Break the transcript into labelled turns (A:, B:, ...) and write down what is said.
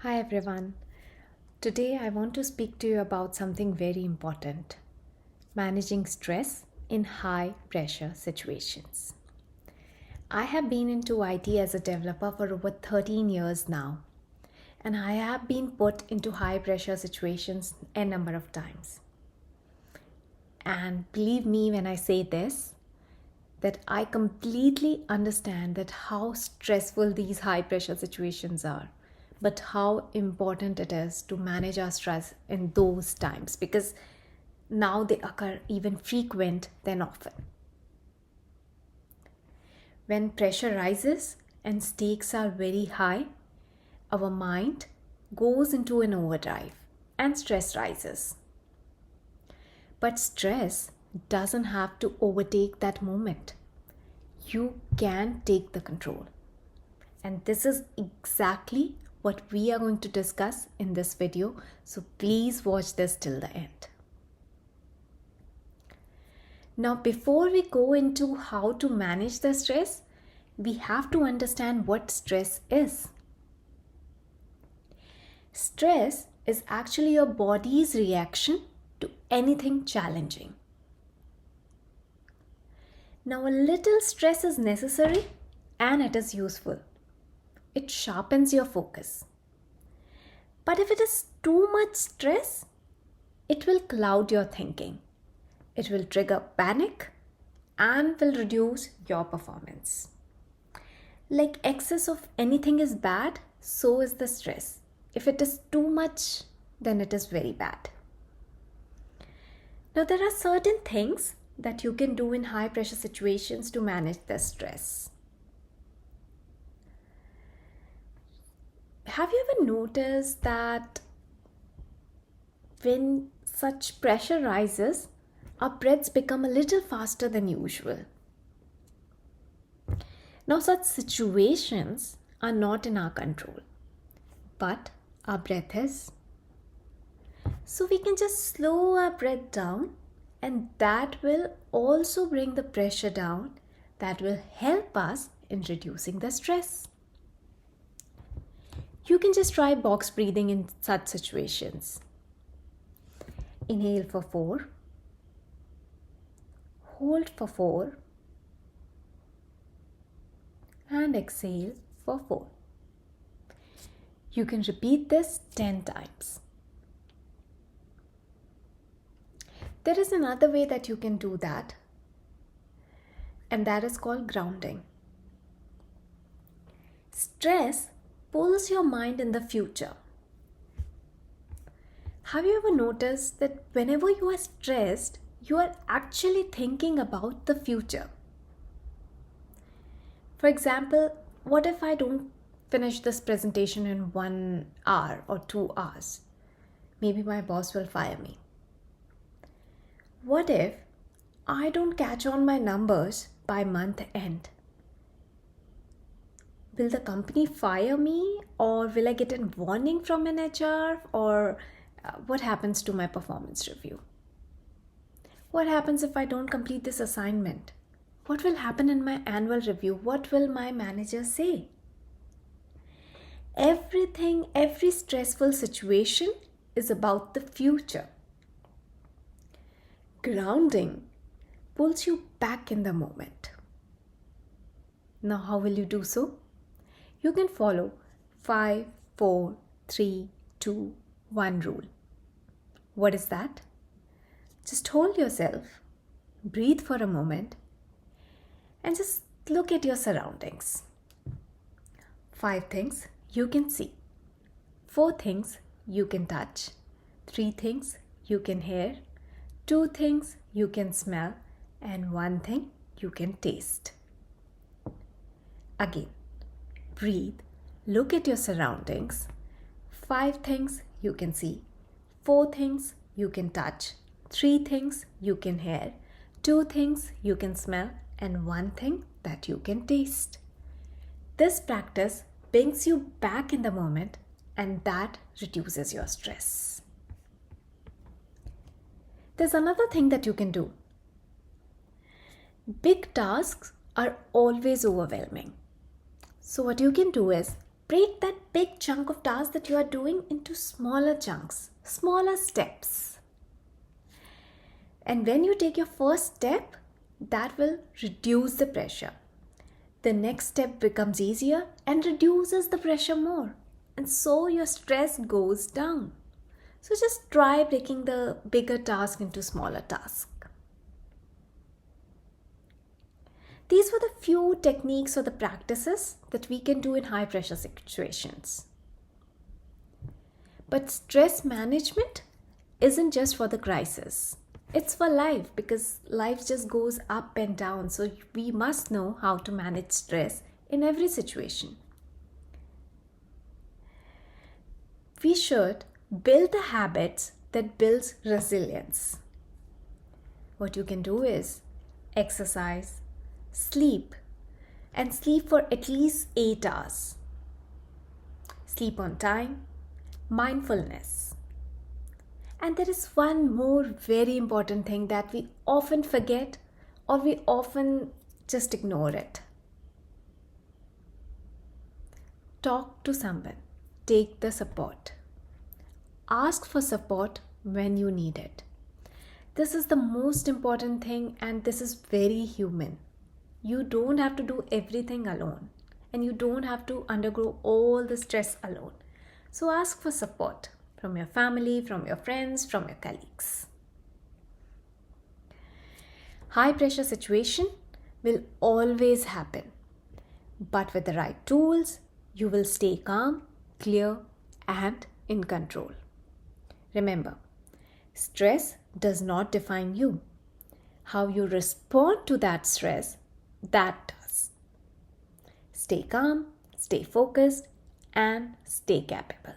A: Hi everyone. Today I want to speak to you about something very important: managing stress in high pressure situations. I have been into IT as a developer for over 13 years now, and I have been put into high pressure situations a number of times. And believe me when I say this, that I completely understand that how stressful these high pressure situations are, but how important it is to manage our stress in those times, because now they occur even frequent than often. When pressure rises and stakes are very high, our mind goes into an overdrive and stress rises. But stress doesn't have to overtake that moment. You can take the control. And this is exactly what we are going to discuss in this video. So please watch this till the end. Now, before we go into how to manage the stress, we have to understand what stress is. Stress is actually your body's reaction to anything challenging. Now, a little stress is necessary and it is useful. It sharpens your focus. But if it is too much stress, it will cloud your thinking. It will trigger panic and will reduce your performance. Like excess of anything is bad, so is the stress. If it is too much, then it is very bad. Now, there are certain things that you can do in high pressure situations to manage the stress. Have you ever noticed that when such pressure rises, our breaths become a little faster than usual? Now, such situations are not in our control, but our breath is. So we can just slow our breath down, and that will also bring the pressure down. That will help us in reducing the stress. You can just try box breathing in such situations. Inhale for 4, hold for 4, and exhale for 4. You can repeat this 10 times. There is another way that you can do that, and that is called grounding. Stress pulls your mind in the future. Have you ever noticed that whenever you are stressed, you are actually thinking about the future? For example, what if I don't finish this presentation in 1 hour or 2 hours? Maybe my boss will fire me. What if I don't catch on my numbers by month end? Will the company fire me, or will I get a warning from an HR, or what happens to my performance review? What happens if I don't complete this assignment? What will happen in my annual review? What will my manager say? Every stressful situation is about the future. Grounding pulls you back in the moment. Now, how will you do so? You can follow 5, 4, 3, 2, 1 rule. What is that? Just hold yourself, breathe for a moment, and just look at your surroundings. 5 things you can see, 4 things you can touch, 3 things you can hear, 2 things you can smell, and 1 thing you can taste. Again, breathe, look at your surroundings. 5 things you can see, 4 things you can touch, 3 things you can hear, 2 things you can smell, and 1 thing that you can taste. This practice brings you back in the moment, and that reduces your stress. There's another thing that you can do. Big tasks are always overwhelming. So what you can do is break that big chunk of tasks that you are doing into smaller chunks, smaller steps. And when you take your first step, that will reduce the pressure. The next step becomes easier and reduces the pressure more. And so your stress goes down. So just try breaking the bigger task into smaller tasks. These were the few techniques or the practices that we can do in high pressure situations. But stress management isn't just for the crisis. It's for life, because life just goes up and down. So we must know how to manage stress in every situation. We should build the habits that builds resilience. What you can do is exercise, sleep, and sleep for at least 8 hours. Sleep on time, mindfulness. And there is one more very important thing that we often forget, or we often just ignore it. Talk to someone. Take the support. Ask for support when you need it. This is the most important thing, and this is very human. You don't have to do everything alone, and you don't have to undergo all the stress alone. So ask for support from your family, from your friends, from your colleagues. High pressure situation will always happen, but with the right tools, you will stay calm, clear, and in control. Remember, stress does not define you. How you respond to that stress, that does. Stay calm, stay focused, and stay capable.